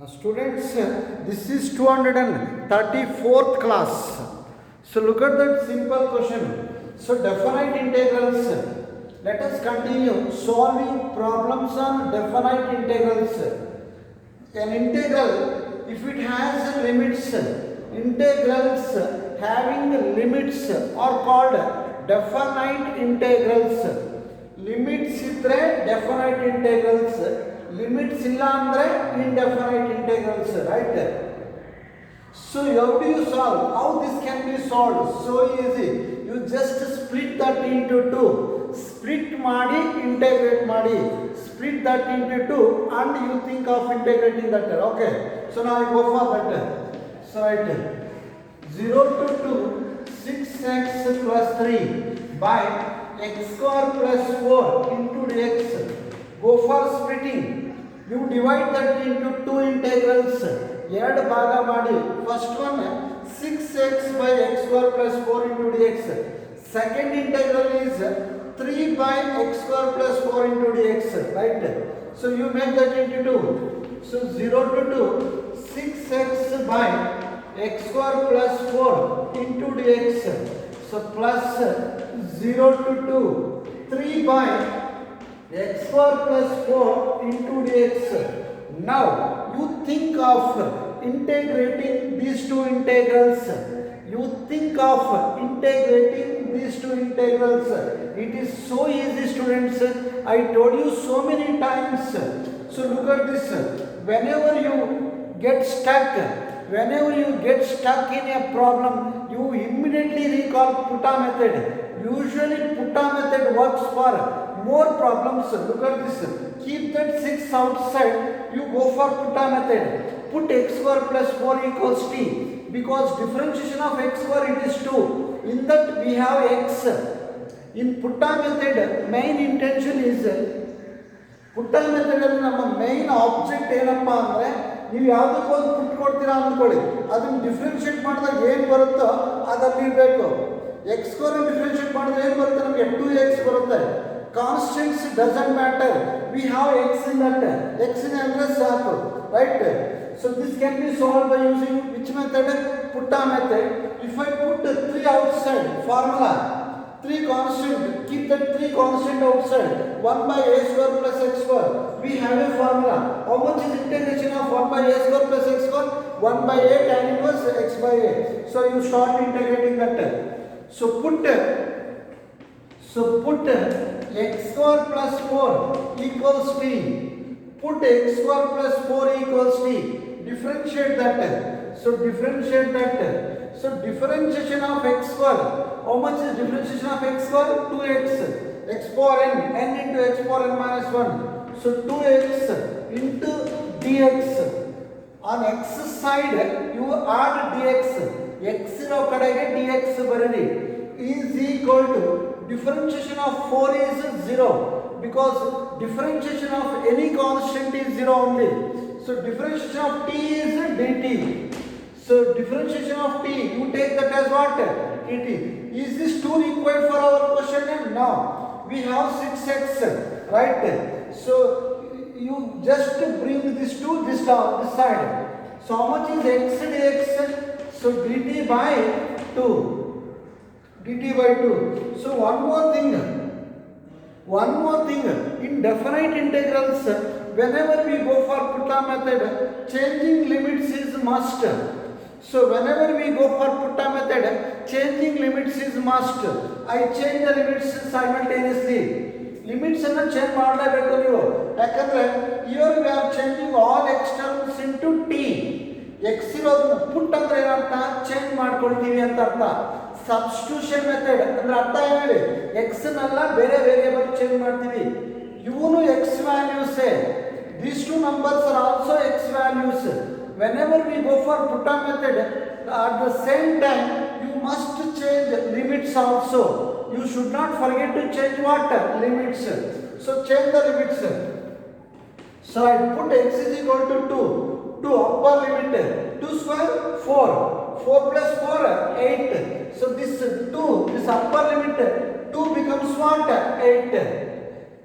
Students, this is 234th class. So look at that simple question. So definite integrals. Let us continue solving problems on definite integrals. An integral, if it has limits, integrals having limits are called definite integrals. Limits idre definite integrals. Limits illa andre indefinite integrals, right? So how do you solve? How this can be solved? So easy. You just split that into two. Split madi, integrate madi. Split that into two and you think of integrating that. Okay. So now I go for that. So write 0 to 2, 6x plus 3 by x square plus 4 into dx. Go for splitting. You divide that into two integrals. ಎರಡು ಭಾಗ ಮಾಡಿ. First one 6x by x square plus 4 into dx. Second integral is 3 by x square plus 4 into dx. Right? So you make that into 2. So 0 to 2, 6x by x square plus 4 into dx. So plus 0 to 2, 3 by x square plus 4 into dx. Now you think of integrating these two integrals. You think of integrating these two integrals. It is so easy, students. I told you so many times. So look at this. Whenever you get stuck in a problem, you immediately recall Putta method. Usually Putta method works for more problems. Look at this. Keep that 6 outside. You go for Putta method. Put x square plus 4 equals t. Because differentiation of x square it is 2. In that we have x. In Putta method, main intention is Putta method ಅಲ್ಲಿ ನಮ್ಮ main object ಏನಪ್ಪಾ ಅಂದ್ರೆ ನೀವು ಯಾವುದಕ್ಕೆ ಒಂದು ಪುಟ್ ಕೊಡ್ತೀರಾ ಅಂದ್ಕೊಳ್ಳಿ, ಅದನ್ನ ಡಿಫ್ರೆನ್ಷಿಯೇಟ್ ಮಾಡಿದಾಗ ಏನು ಬರುತ್ತೋ ಅದಲ್ಲಿ ಇರಬೇಕು. ಎಕ್ಸ್ ಸ್ಕ್ವೇರ್ ಡಿಫ್ರೆನ್ಷಿಯೇಟ್ ಮಾಡಿದ್ರೆ ಏನು ಬರುತ್ತೆ? ನಮಗೆ 2x ಬರುತ್ತೆ. Constants doesn't matter. We have x in that. X in address ಸಾಕು, right? So this can be solved by using which method? Putta method. If I put 3 outside, formula 3 constant, keep that 3 constant outside. 1 by a square plus x square. We have a formula. How much is integration of 1 by a square plus x square? 1 by a tan inverse x by a. So you start integrating that. So put x square plus 4 equals t. Put x square plus 4 equals t. Differentiate that. So differentiate that. So differentiation of x square. How much is differentiation of x square? 2x. X power n into x power n minus 1. So 2x into dx. On x side you add dx. X ro kadege dx baradi is equal to differentiation of 4 is 0 because differentiation of any constant is 0 only. So differentiation of t is dt. So differentiation of t, you take that as what? Dt. Is this 2 required for our question? No. We have 6x, right? So you just bring this to this down, this side. So how much is x dx? So dt by 2. dt by 2. So one more thing. In definite integrals, whenever we go for Putta method, changing limits is must. So whenever we go for Putta method, changing limits is must. I change the limits simultaneously. Limits ಅನ್ನು change ಮಾಡಲೇಬೇಕು ನೀವು. ಯಾಕಂದ್ರೆ here we are changing all x terms into t. x ಇರೋದನ್ನ ಪುಟ್ ಅಂದ್ರೆ ಏನಂತ? Change ಮಾಡ್ಕೊಳ್ತೀವಿ ಅಂತ ಅರ್ಥ. ಸಬ್ಸ್ಟಿಟ್ಯೂಷನ್ ಮೆಥಡ್ ಅಂದ್ರೆ ಅರ್ಥ ಏನು ಹೇಳಿ? x ನಲ್ಲ ಬೇರೆ ವೇರಿಯೇಬಲ್ ಚೇಂಜ್ ಮಾಡ್ತೀವಿ. ಇವನು x values. These two numbers are also x values. Whenever we go for Putta method, at the same time you must change limits also. You should not forget to change what? Limits. So change the limits. So I put x is equal to 2. To upper limit 2 square 4. 4 plus 4 8. So this 2, this upper limit 2 becomes what? 8.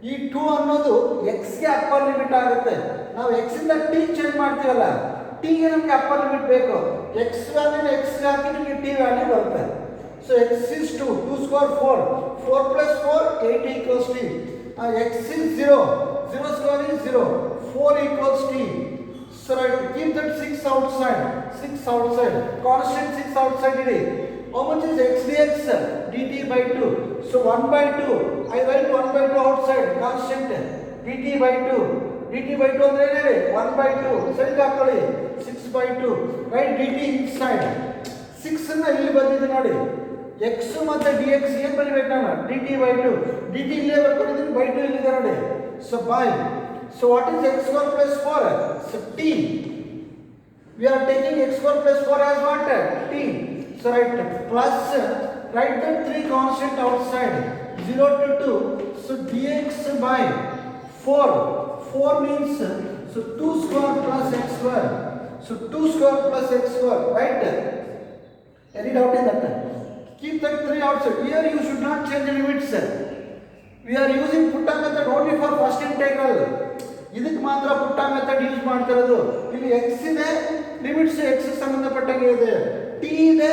ಈ 2 ಅನ್ನೋದು x ಗೆ upper limit ಆಗುತ್ತೆ. ನಾವು x ಇಂದ t change ಮಾಡ್ತೀವಲ್ಲ, t ಗೆ ನಮಗೆ upper limit ಬೇಕು. x ವ್ಯಾಲ್ಯೂನ x ಗೆ ಹಾಕಿ ನಿಮಗೆ t ವ್ಯಾಲ್ಯೂ ಬರುತ್ತೆ. So x is 2, 2 square 4, 4 plus 4 8 equals t. X is 0, 0 square is 0, 4 equals t. So right, keep that 6 outside, 6 outside, constant 6 outside idi. How much is x dx? dt by 2. So 1 by 2, I write 1 by 2 outside, constant dt by 2. dt by 2 ಅಂದ್ರೆ ಏನಿದೆ? 1 by 2. ಸರಿ ಹಾಕೊಳ್ಳಿ, 6 by 2. Write dt inside. 6 ಅನ್ನ ಇಲ್ಲಿ ಬಂದಿದೆ ನೋಡಿ. x ಮತ್ತೆ dx ಏನು ಬರೀಬೇಕು ನಾನು? dt by 2. dt ಇಲ್ಲೇ ಬರ್ಕೊಂಡಿದ್ದೀನಿ, by 2 ಇಲ್ಲಿದೆ ನೋಡಿ. So by. So what is x square plus 4? So t. We are taking x square plus 4 as what? T. So write plus, write the 3 constant outside, 0 to 2. So dx by 4. 4 means, so 2 square plus x square. So 2 square plus x square, right? Any doubt in that? Keep that 3 outside. Here you should not change the limits. We are using putta method only for first integral. ಇದಕ್ಕೆ ಮಾತ್ರ ಪುಟ್ಟ method use ಮಾಡ್ತಾ ಇರೋದು. ಇಲ್ಲಿ x ಇದೆ, limits x ಸಂಬಂಧಪಟ್ಟಾಗೆ ಇದೆ, t ಇದೆ,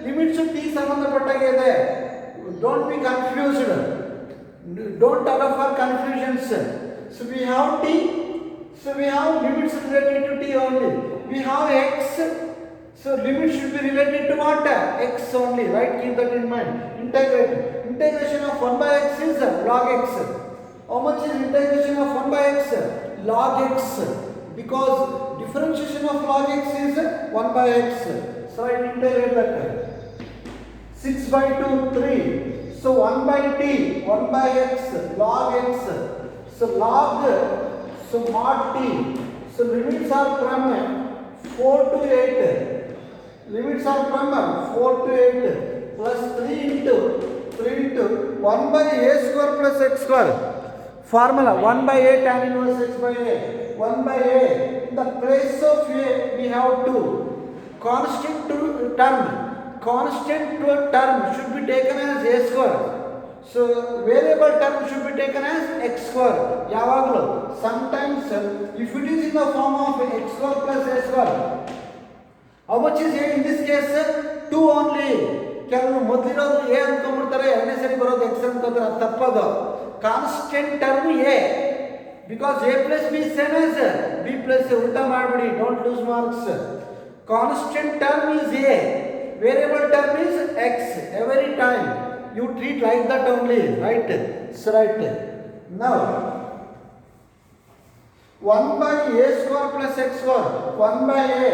limits t ಸಂಬಂಧಪಟ್ಟಾಗೆ ಇದೆ. Don't be confused, don't allow for confusions. So we have t, so we have limits related to t only. We have x, so limit should be related to what? X only, right? Keep that in mind. Integrate. Integration of 1 by x is log x. How much is integration of 1 by x? Log x. Because differentiation of log x is 1 by x. So I integrate that. 6 by 2, 3. So 1 by t, 1 by x, log x. So log, so mod t. So limits are from 4 to 8. Limits are from 4 to 8 plus 3 into 1 by a square plus x square. Formula 1 by a tan inverse x by a. 1 by a. In the place of a we have 2. Constant term should be taken as a square. So variable term should be taken as x square. Yavaglo. Sometimes if it is in the form of x square plus a square. How much is a in this case? 2 only. ಕೆಲವರು ಮೊದಲಿರೋದು A ಅಂದ್ಕೊಂಡ್ಬಿಡ್ತಾರೆ, ಎರಡನೇ ಸರಿ ಬರೋದು X ಅನ್ಕೋತಾರೆ, ಅದು ತಪ್ಪದು. Constant term A, because A plus B same as B plus A. ಉಲ್ಟಾ ಮಾಡಬೇಡಿ, don't lose marks. Constant term is A, variable term is X. Every time you treat like that only, right? So right. Now 1 by a square plus x square. 1 by a.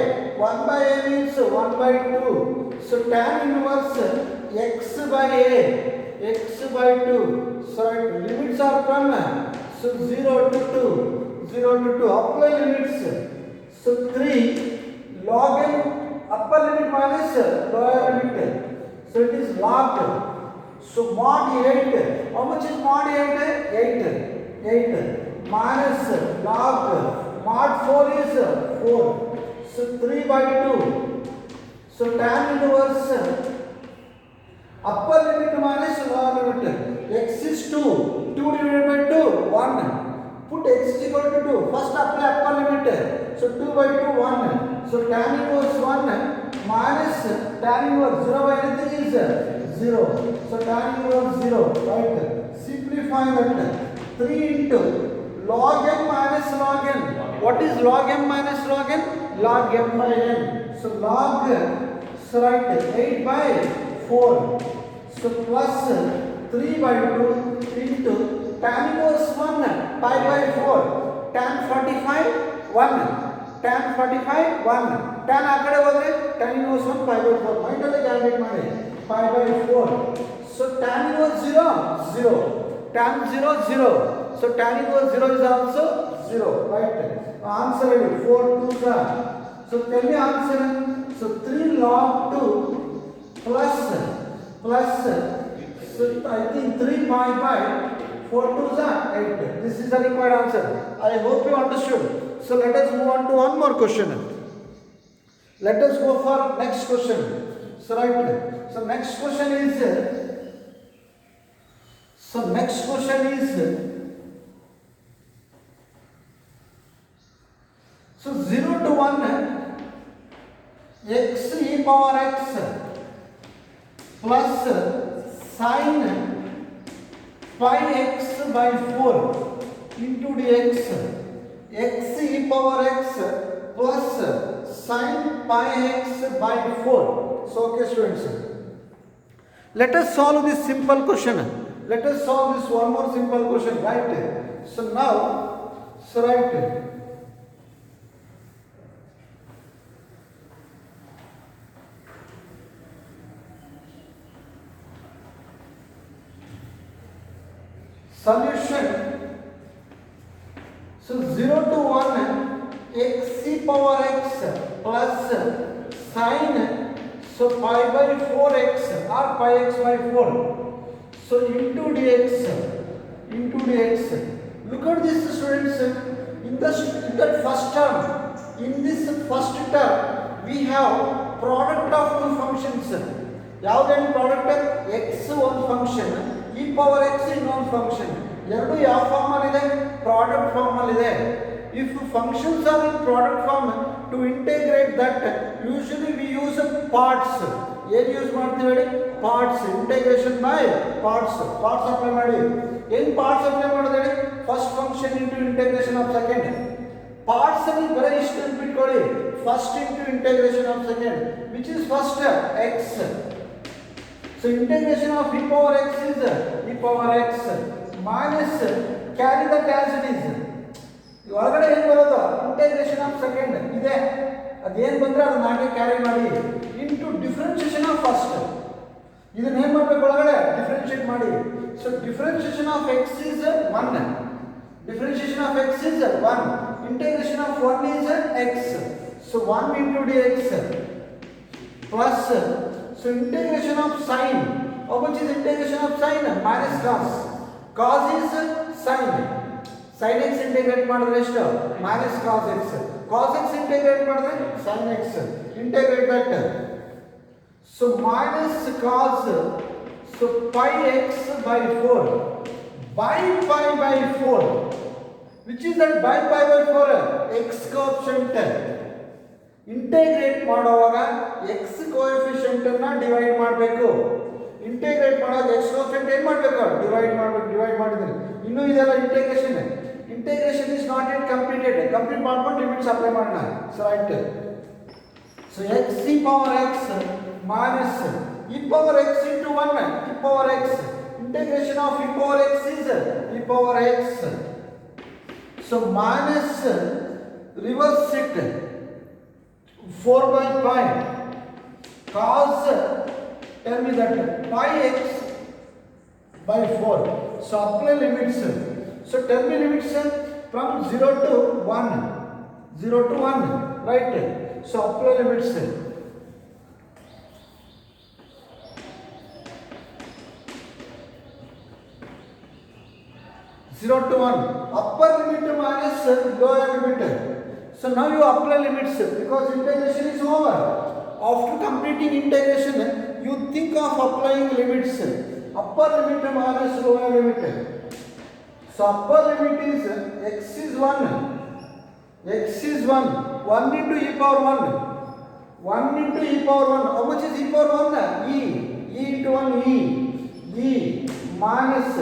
1 by a means 1 by 2. So tan inverse x by a. X by 2. So right, limits are from, so 0 to 2. 0 to 2. Apply limits. So 3 log n, upper limit minus lower limit. So it is log. So mod 8. How much is mod 8? 8 minus log mod 4 is 4. So 3 by 2. So tan inverse upper limit minus lower limit. X is 2. 2 divided by 2, 1. Put x is equal to 2. First apply upper limit. So 2 by 2, 1. So tan inverse 1 minus tan inverse 0 by anything is 0. So tan inverse 0, right? Simplify that. 3 into log m minus log n. What is log m minus log n? Log m by n. So log, so right, 8 by 4. So plus 3 by 2 into tan inverse 1 pi by 4. Tan 45 1. Tan 45 1. Tan ಆ ಕಡೆ ಹೋದ್ರೆ tan inverse 1 pi by 4. Mind ಅಲ್ಲಿ calculate ಮಾಡಿ. Pi by 4. So tan inverse 0, 0. Tan 0, 0. So tan inverse 0 is also 0. Right? Answer is 4 2s are. So tell me answer. So 3 log 2 plus, so I think 3 pi by 4 2s are 8. This is the required answer. I hope you understood. So let us move on to one more question. Let us go for next question. So right. So next question is, x e power x plus sin pi x by 4 into dx, x e power x plus sin pi x by 4. So okay students, let us solve this simple question. Let us solve this one more simple question, right? So now, so right, solution. So 0 to 1 x e power x plus sin, so pi by 4x or pi x by 4. So into dx. Look at this students. In that first term, in this first term, we have product of two functions. ಯಾವುದೇನು product x ಒಂದು function e power x ಇನ್ನೊಂದು function, ಎರಡು ಯಾವ form ಅಲ್ಲಿ ಇದೆ? Product form ಅಲ್ಲಿ ಇದೆ. If functions are in product form, to integrate that usually we use parts. ಏನು ಯೂಸ್ ಮಾಡ್ತೀವಿ ಹೇಳಿ? Parts. Integration by parts. Parts apply ಮಾಡಿ. ಏನು ಪಾರ್ಟ್ಸ್ ಅಪ್ಲೈ ಮಾಡೋದು ಹೇಳಿ? First function into integration of second. Parts ಅಲ್ಲಿ ಬರೀ ಇಷ್ಟು ನೆನ್ಪಿಟ್ಕೊಳ್ಳಿ, first into integration of second, which is first x. So integration of e power x is e power x minus, carry that as it is. ಒಳಗಡೆ ಏನು ಬರೋದು? Integration of second ಇದೆ, ಅದೇನು ಬಂದರೆ ಅದನ್ನ ಹಾಗೆ ಕ್ಯಾರಿ ಮಾಡಿ ಇಂಟು ಡಿಫ್ರೆನ್ಷಿಯೇಷನ್ ಆಫ್ ಫಸ್ಟ್. ಇದನ್ನ ಏನು ಮಾಡಬೇಕು? ಒಳಗಡೆ ಡಿಫ್ರೆನ್ಷಿಯೇಟ್ ಮಾಡಿ. So differentiation of X is 1. Differentiation of X is 1. Integration of 1 is x. So 1 into dx plus, so integration of sin, how much is integration of sin? Minus cos. Cos is sin. Sin x integrate ಮಾಡಿದ್ರೆ ಎಷ್ಟು? minus cos x. Cos x integrate ಮಾಡಿದ್ರೆ sin x. Integrate that. So minus cos, so pi x by 4 by pi by 4. Which is that by pi by 4? X coefficient. Integrate ಮಾಡುವಾಗ x coefficient ಅನ್ನು divide ಮಾಡಬೇಕು. Integrate ಮಾಡುವಾಗ x coefficient ಏನು ಮಾಡಬೇಕು? Divide ಮಾಡಬೇಕು. Divide ಮಾಡಿದ್ರೆ ಇನ್ನೂ ಇದೆಲ್ಲ integration. Integration is not yet completed. Complete ಮಾಡ್ಕೊಂಡು ಲಿಮಿಟ್ಸ್ ಅಪ್ಲೈ ಮಾಡೋಣ. So right, so x e power x minus e power x into 1 e power x. Integration of e power x is e power x. So minus, reverse it, 4 by pi cos, tell me that, pi x by 4. So apply limits. So tell me limits from 0 to 1. 0 to 1, right? So apply limits. 0 to 1. Upper limit minus lower limit. So now you apply limits because integration is over. After completing integration, you think of applying limits. Upper limit minus lower limit. So upper limit is x is 1. X is 1. 1 into e power 1. 1 into e power 1. How much is e power 1? E. E into 1 e. E minus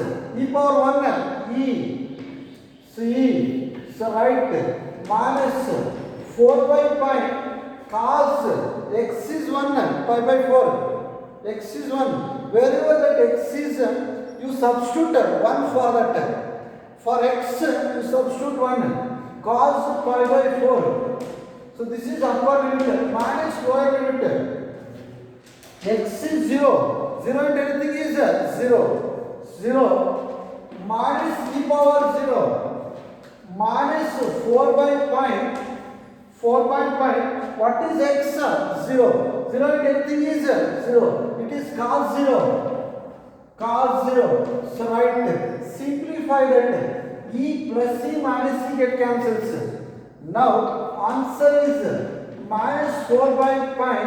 e power 1 e. So e. So right. Minus 4 by pi cos x is 1 pi by 4. X is 1. Wherever that x is, you substitute 1 for that. For x, you substitute 1. Cos pi by 4. So this is upper limit minus lower limit. X is 0. 0 and anything is 0. 0 minus e power 0. Minus 4 by pi. 4 by pi. What is x? 0. 0 and everything is 0. It is cos 0. Cos 0. So right. Simplify that. E plus e minus e get cancels. Now answer is minus 4 by pi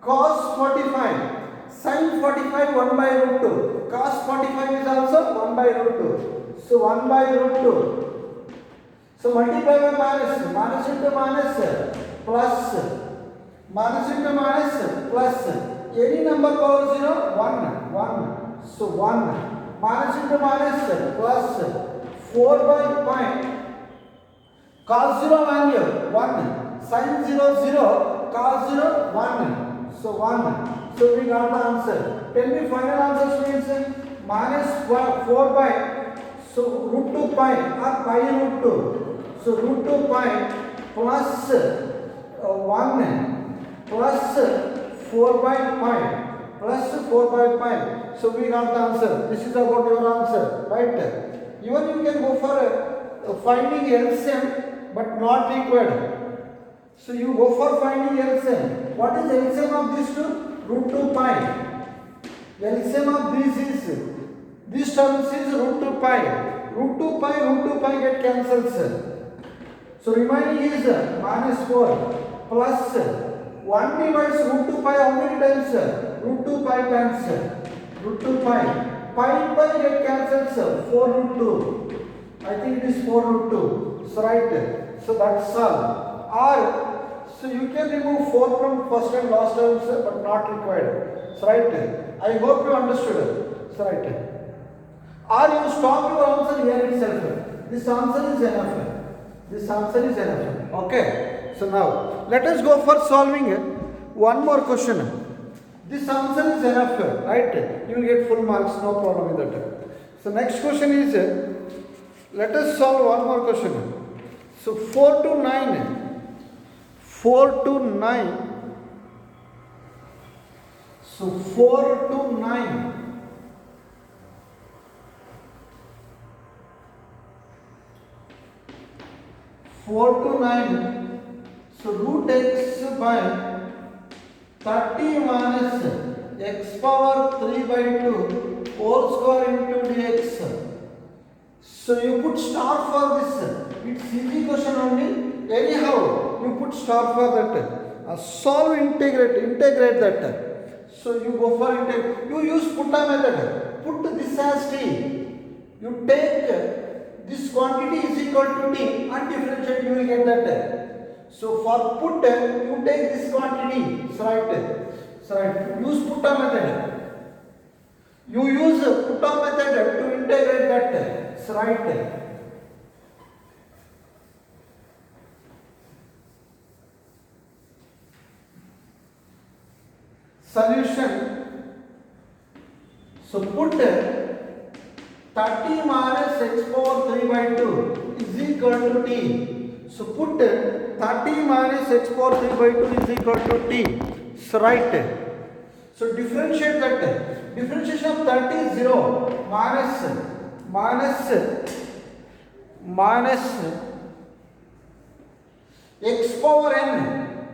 cos 45. Sin 45 1 by root 2. Cos 45 is also 1 by root 2. So 1 by root 2. So multiply by minus, minus into minus, plus minus into minus plus any number power 0 1 1, so 1 minus into minus plus 4 by pi cos 0 value 1 sin 0 0 cos 0 1, so 1, so we got the answer. Tell me final answer means minus 4 by, so root 2 pi or pi root 2, so root 2 pi plus 1 plus 4 by pi plus 4 by pi, so we got the answer. This is about your answer, right? Even you can go for finding LCM but not required. So you go for finding LCM. What is LCM of these two? Root 2 pi. LCM of these terms is root 2 pi. Root 2 pi get cancelled, sir. So remaining is minus 4 plus 1 divides root 2 pi how many times, sir? Root 2 pi times, sir. Root 2 pi. Pi get cancelled, sir. 4 root 2. I think it is 4 root 2. So right. So that's all. Or so you can remove 4 from first and last terms, but not required. So right. I hope you understood. So right. Or you stop your answer here itself. This answer is enough. This answer is enough. Okay. So now let us go for solving one more question. This answer is enough, right? You will get full marks, no problem with that. So next question is, let us solve one more question. So 4 to 9. 4 to 9. So 4 to 9. So root x by 30 minus x power 3 by 2 whole square into dx. So you put star for this. It's easy question only. Anyhow, you put star for that. Solve, integrate that. So you go for integrate. You use putta method. Put this as t. You take this quantity is equal to t and differentiate, you will get that. So for put, you take this quantity. So right. Use putta method. You use putta method to integrate that. So right. Solution. So put 30 minus x power 3 by 2 is equal to t. So put 30 minus x power 3 by 2 is equal to t. So right. So differentiate that. Differentiation of 30 is 0. Minus x power n.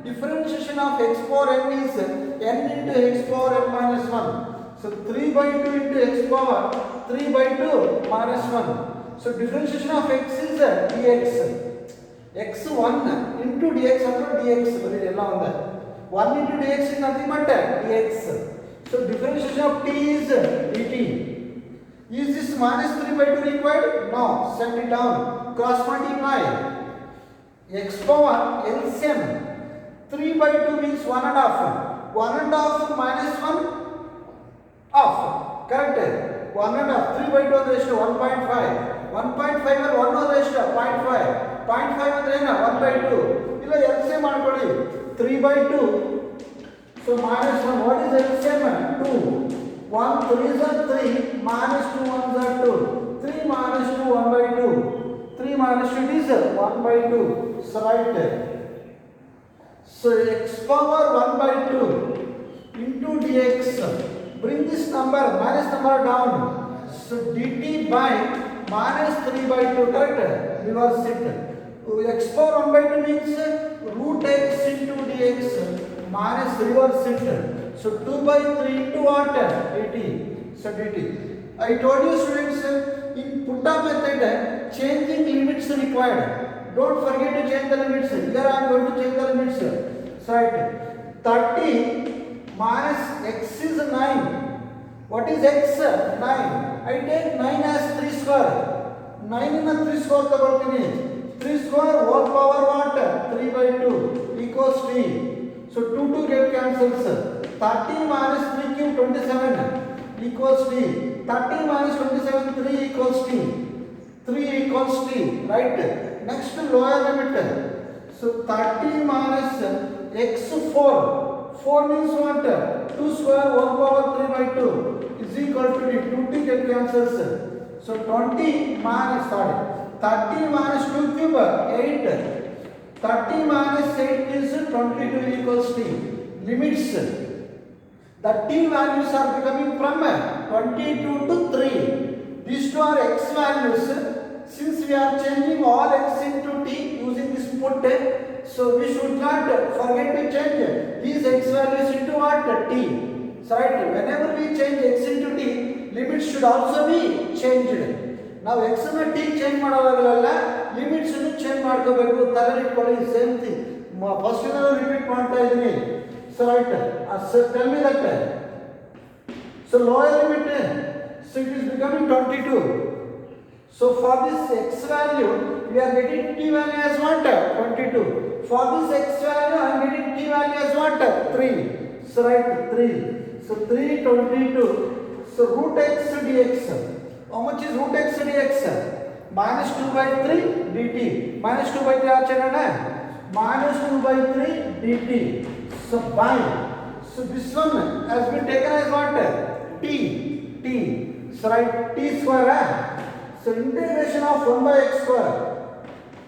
Differentiation of x power n is n into x power n minus 1. So 3 by 2 into x power 3 by 2 minus 1. So differentiation of x is dx. x1 into dx or dx. 1 into dx is nothing but dx. So differentiation of t is dt. Is this minus 3 by 2 required? No. Send it down. Cross multiply. X power LCM. 3 by 2 means 1 and half. 1 and half minus 1 half. Correct? 1 and half. 3 by 2 raised to 1.5. 1.5 and 1 raised to 0.5. 0.5 and 1 by 2. Illa LCM ankoli. 3 by 2. So minus 1. What is LCM? 2. 1 3s are 3. Minus 2 1s are 2. 3 minus 2 1 by 2. 3 minus 2 is 1 by 2. So right. So x power 1 by 2 into dx. Bring this number, minus number down. So dt by minus 3 by 2, correct? Reverse it. X power 1 by 2 means root x into dx minus reverse it. So 2 by 3 into what? dt. So dt. I told you students, in putta method, changing limits required. Don't forget to change the limits. Here I am going to change the limits. So right. 30 minus x is 9. What is x? 9. I take 9 as 3 square. 9 in a 3 square the 3 square whole power what? 3 by 2 equals 3. So 2 get cancels. 30 minus 3 cube 27 equals t. 30 minus 27 3 equals t. 3 equals t. Right. Next lower limit. So 30 minus x4. 4 means what? 2 square 1 power 3 by 2 is equal to t. 2t get cancels. So 20 minus 30 minus 2 cube 8. 30 minus 8 is 22 equals t. Limits. The t values are becoming from 22 to 3. These two are x values. Since we are changing all x into t using this put, so we should not forget to change these x values into what? T. So right, whenever we change x into t, limits should also be changed. ನಾವು x ಅನ್ನು t change ಮಾಡೋವಾಗಲೆಲ್ಲ limits ಅನ್ನು change ಮಾಡ್ಕೋಬೇಕು. ತಲೆಯಲ್ಲಿ ಇಟ್ಕೊಳ್ಳಿ. Same thing first ಇಂದ repeat ಮಾಡ್ತಾ ಇದ್ದೀನಿ. So right tell me that. So lower limit, so it is becoming 22. So for this x value we are getting t value as what? 22. For this x value I am getting t value as what? 3. So right, 3. So 3 22. So root x dx. How much is root x dx? Minus 2 by 3 dt. Minus 2 by 3 ಆಚೆನಾ? Minus 2 by 3 dt. So by. So this one has been taken as what? T. So right, t square. So integration of 1 by x square.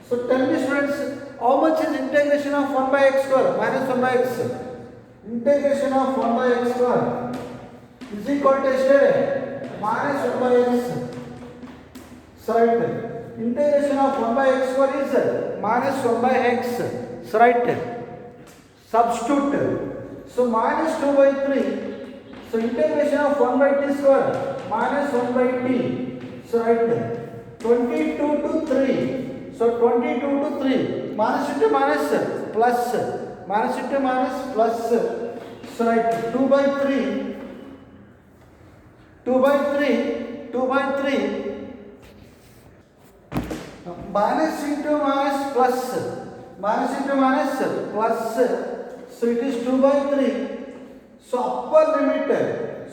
So tell me students, how much is integration of 1 by x square? Minus 1 by x. Integration of 1 by x square is equal to minus 1 by x. So right, integration of 1 by x square is minus 1 by x. So right, substitute. So minus 2 by 3. So integration of 1 by t square minus 1 by t. So right, 22 to 3. So 22 to 3. Minus into minus plus. Minus into minus plus. So right, 2 by 3. 2 by 3. 2 by 3. Minus into minus plus. Minus into minus plus. So it is 2 by 3. So upper limit.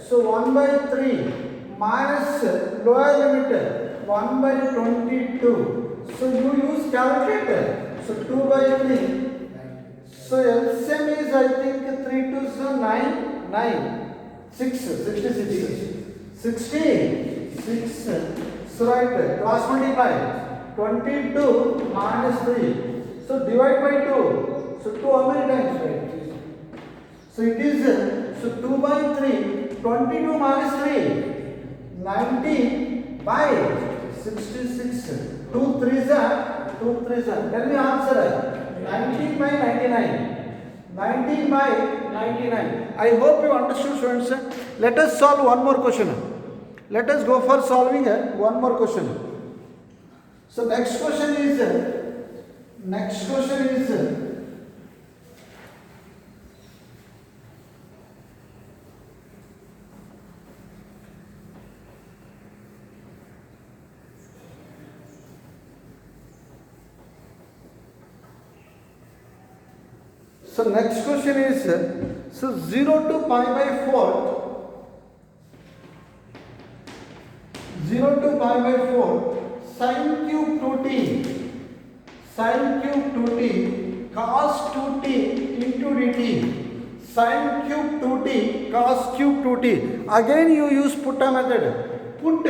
So 1 by 3. Minus lower limit 1 by 22. So you use calculator. So 2 by 3. So LCM is I think 3 to 9. 66. So right, cross multiply. 22 minus 3. So divide by 2. So 2 how many times? Right? So it is so 2 by 3. 22 minus 3. 90 by 66. 2 3s are. Tell me answer. 19 by 99. 19 by 99. I hope you understood, students. Let us solve one more question. Let us go for solving one more question. So next question is so 0 to pi by 4. 0 to pi by 4 sin cube 2t cos 2t into dt. Sin cube 2t cos cube 2t. Again you use putta method. Put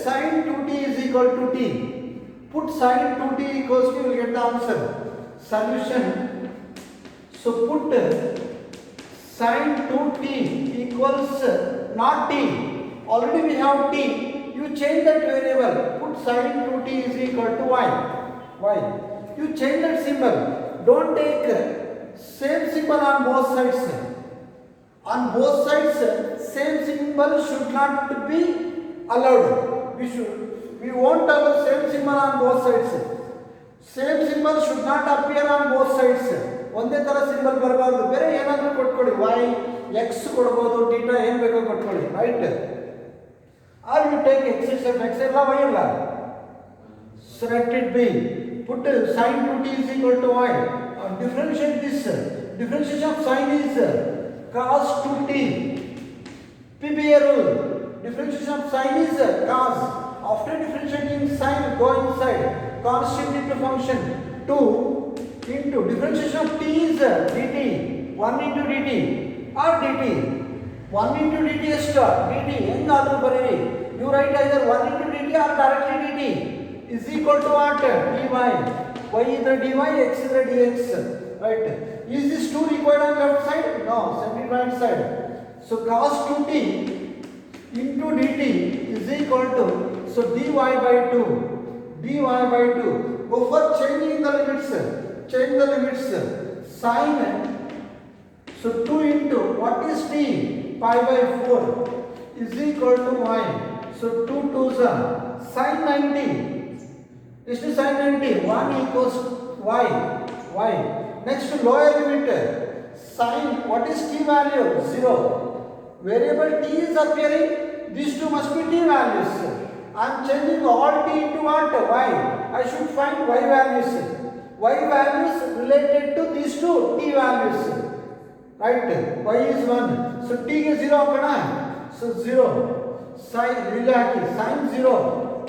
sin 2t is equal to t. Put sin 2t equals to, you will get the answer. Solution. So put sin 2t equals not t. Already we have t. You change that variable. Put sin 2t is equal to y. You change that symbol. Don't take same symbol on both sides. On both sides, same symbol should not be allowed. We won't allow same symbol on both sides. Same symbol should not appear on both sides. ಒಂದೇ ತರ symbol ಬರಬಾರದು. ಬೇರೆ ಏನಾದರೂ ಕೊಟ್ಕೊಳ್ಳಿ. y x ಕೊಡಬಹುದು, θ ಏನು ಬೇಕೋ ಕೊಟ್ಕೊಳ್ಳಿ. Right. Or you take x except x ಎಲ್ಲ y ಇಲ್ಲ. So let it be. Put sin 2t is equal to y. Differentiate this. differentiation of sine is cos 2t. PBA rule. Differentiation of sine is cos. After differentiating sine, go inside. Constant into function 2 into differentiation of t is dt. 1 into dt or dt. 1 into dt is dt. End order bariri. You write either 1 into dt or directly dt is equal to what? dy. Y is the dy, x is the dx. Right? Is this 2 required on left side? No, send it right side. So cos 2t into dt is equal to, so dy by 2. dy by 2. Go for changing the limits. Change the limits. Sine. So 2 into what is t? Pi by 4 is equal to y. So 2 2s are sine 90. Is to sine 90. 1 equals y. Y. Next to lower limit. Sine. What is t value? 0. Variable t is appearing. These two must be t values. I am changing all t into what? Y. I should find y values. Y values related to these two t values. Right? Y is 1. So t is 0 akana. So 0. Sine sine 0.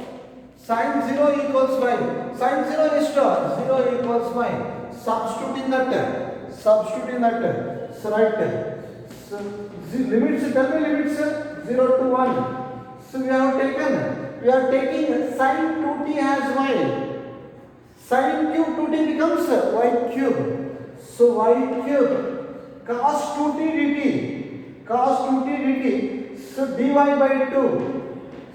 Sine 0 equals y. Sine 0 is 0 equals y. Substitute in that. Substitute in that. So right. So limits, tell me limits 0 to 1. So we are taking sine 2t as y. Sine cube 2t becomes y cube. So y cube cos 2t dt. Cos 2t dt. So dy by 2.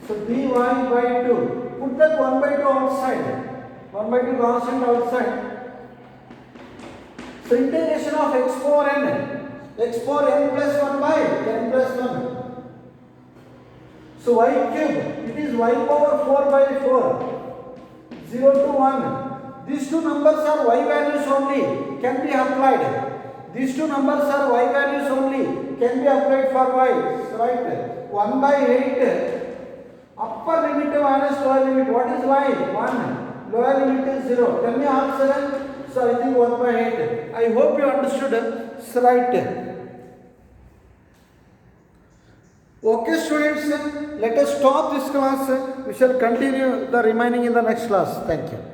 So dy by 2. Put that 1 by 2 outside. 1 by 2 constant outside. So integration of x power n. X power n plus 1 by n plus 1. So y cube, it is y power 4 by 4. 0 to 1. These two numbers are y values only, can be applied. These two numbers are y values only, can be applied for y. So right, 1 by 8. Upper limit minus lower limit. What is y? 1. Lower limit is 0. Tell me answer. So I think 1 by 8. I hope you understood. So right. Okay students, let us stop this class. We shall continue the remaining in the next class. Thank you.